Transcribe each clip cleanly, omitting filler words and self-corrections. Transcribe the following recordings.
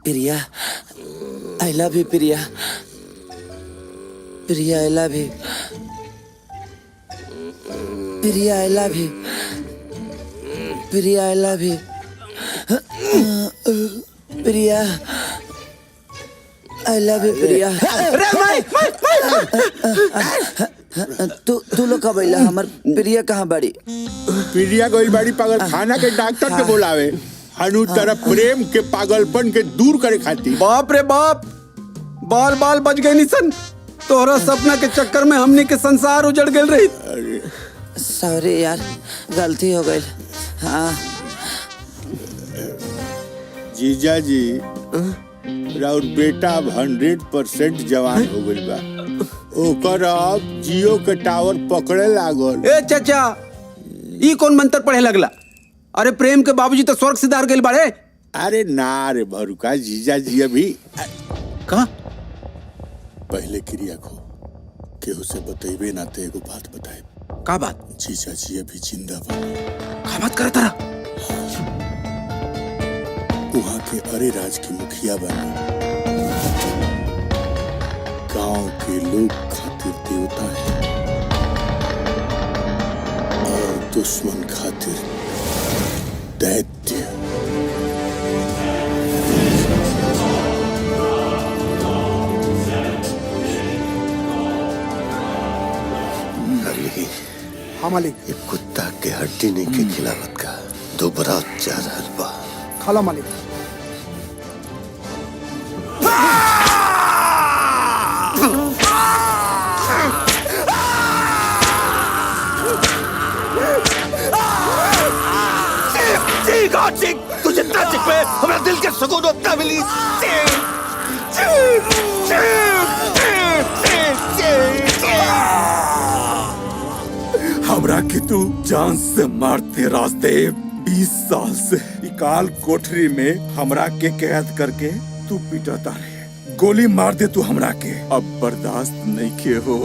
Priya, I love you Priya. Priya I love you. Priya I love you. Priya I love you. Priya I love you Priya. तू लोग कब अइला? हमर प्रिया कहाँ बाड़ी? प्रिया गई बाड़ी पागल खाना के डॉक्टर के बोलावे। हनु तरफ प्रेम के पागलपन के दूर करे खातिर। बाप रे बाप, बाल बाल बच गए निसन। तोहरा सपना के चक्कर में हमने के संसार उजड़ गए रही। सॉरी यार, गलती हो गई। हाँ जीजा जी, राउर बेटा अब 100% जवान हो गई बा। ओकर अब जियो के टावर पकड़े लागल। ए चाचा, ई कौन मंत्र पढ़े लगला? अरे प्रेम के बाबूजी तो स्वर्ग सिधार गए बाड़े। अरे ना रे भरुका, जीजा जी अभी कहाँ? पहले क्रिया को केहू से बतेबे ना ते एगो बात बताए। का बात? जीजा जी अभी जिंदा बा। का बात करत रहा? वहाँ के अरे राज की मुखिया बनी। गांव के लोग खातिर देवता है और दुश्मन खातिर दैत्य। हाँ मालिक। ये कुत्ता के हड्डी नहीं के खिलावत का दोबारा जा रहल बा। खाला मालिक। तू जितना चिक पे हमारा दिल के सुकून उतना मिली। हमरा के तू जान से मारते रास्ते 20 साल से काल कोठरी में हमरा के कैद करके तू पिटाता रहे। गोली मार दे तू हमरा के, अब बर्दाश्त नहीं के हो।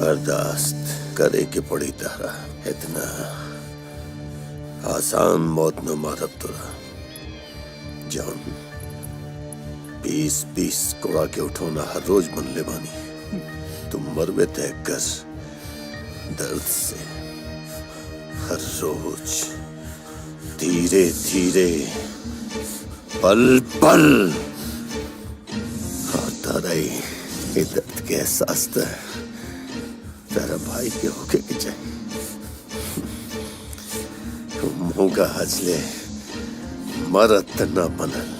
बर्दाश्त करे के पड़ी तारा। इतना आसान मौत न मारब तोरा। जान 20-20 कोड़ा के उठौना हर रोज बन ले बानी। तुम मरबे तय कर दर्द से हर रोज धीरे धीरे पल पल आता रही। ये दर्द के एहसास तेरा भाई के होके के चाहिए। मुंह का हजले मरद न बनल।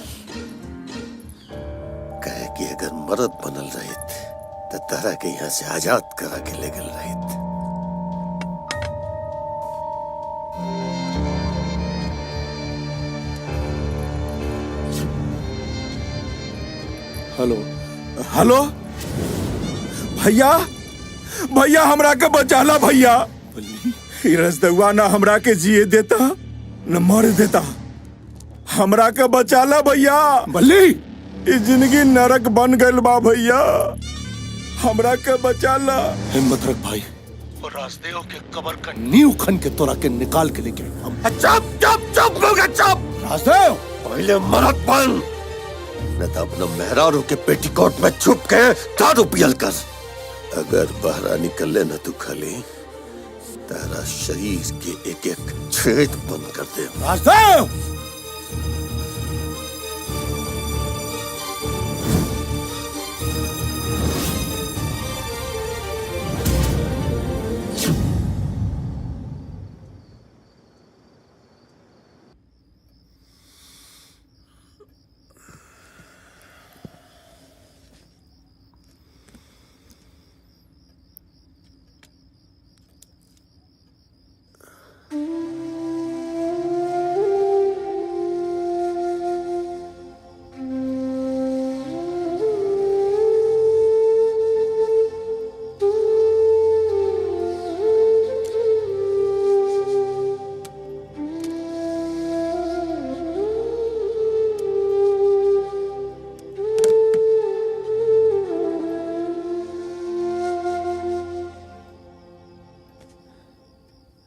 कहे कि अगर मरद बनल रहित तो तारा के यहाँ से आजाद करा के ले गल रहित। हेलो हेलो भैया, भैया हमरा के बचाला भैया। रसदुआ ना हमरा के जिए देता न मर देता। हमरा के बचाला भैया। बल्ली, ई जिंदगी नरक बन गइल बा भैया, हमरा के बचाला। हिम्मत रख भाई। और राजदेव के कब्र का नींव खन के तोरा के निकाल के लेके हम। चुप चुप चुप लोग चुप। राजदेव पहले मरद बन, न तो अपना मेहरारू के पेटीकोट में छुप के दारू पियल कर। अगर बाहर निकले न तू खाली तारा शरीर के एक एक छेद बंद कर दे। राजदेव